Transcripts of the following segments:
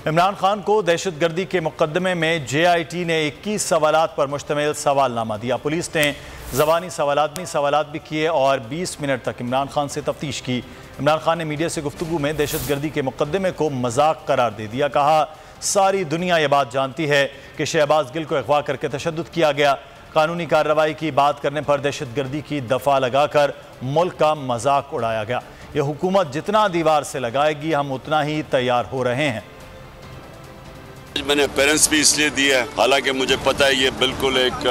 इमरान खान को दहशतगर्दी के मुकदमे में JIT ने 21 सवालात पर मुश्तमिल सवालनामा दिया। पुलिस ने ज़बानी सवालात भी किए और 20 मिनट तक इमरान खान से तफ्तीश की। इमरान खान ने मीडिया से गुफ्तगू में दहशतगर्दी के मुकदमे को मजाक करार दे दिया। कहा, सारी दुनिया ये बात जानती है कि शहबाज गिल को अगवा करके तशद्दुद किया गया। कानूनी कार्रवाई की बात करने पर दहशतगर्दी की दफ़ा लगाकर मुल्क का मजाक उड़ाया गया। ये हुकूमत जितना दीवार से लगाएगी हम उतना ही तैयार हो रहे हैं। मैंने पेरेंट्स भी इसलिए दिया है, हालांकि मुझे पता है ये बिल्कुल एक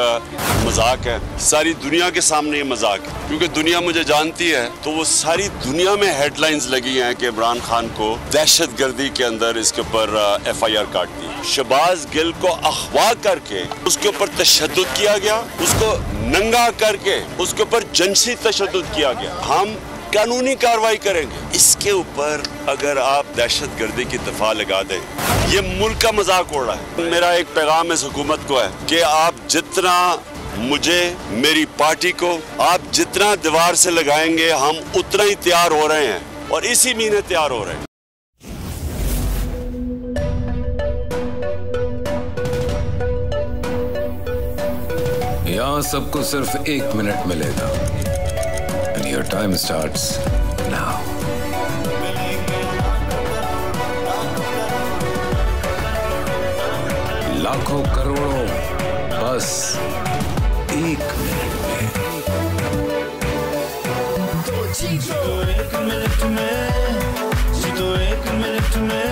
मजाक है। सारी दुनिया के सामने ये मजाक है, क्योंकि दुनिया मुझे जानती है। तो वो सारी दुनिया में हेडलाइंस लगी हैं कि इमरान खान को दहशतगर्दी के अंदर इसके ऊपर FIR काट दी। शहबाज गिल को अगवा करके उसके ऊपर तशद्दुद किया गया, उसको नंगा करके उसके ऊपर जिनसी तशद्दुद किया गया। हम कानूनी कार्रवाई करेंगे। इसके ऊपर अगर आप दहशतगर्दी की दफा लगा दें, ये मुल्क का मजाक उड़ रहा है। मेरा एक पैगाम इस हुकूमत को है कि आप जितना मुझे, मेरी पार्टी को आप जितना दीवार से लगाएंगे हम उतना ही तैयार हो रहे हैं और इसी महीने तैयार हो रहे हैं। यहाँ सबको सिर्फ 1 मिनट मिलेगा। And your time starts now. लाखों करोड़ों बस 1 मिनट में। जीतो 1 मिनट में, जीतो 1 मिनट में,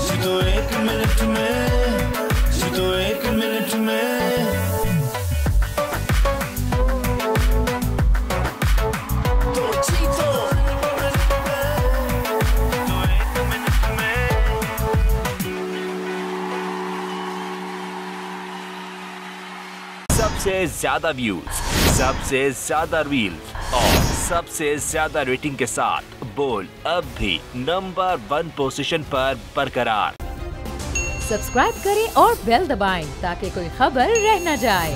जीतो 1 मिनट में, जीतो 1 मिनट में। सबसे ज्यादा व्यूज, सबसे ज्यादा रील्स और सबसे ज्यादा रेटिंग के साथ बोल अब भी नंबर 1 पोजीशन पर बरकरार। सब्सक्राइब करें और बेल दबाएं ताकि कोई खबर रह न जाए।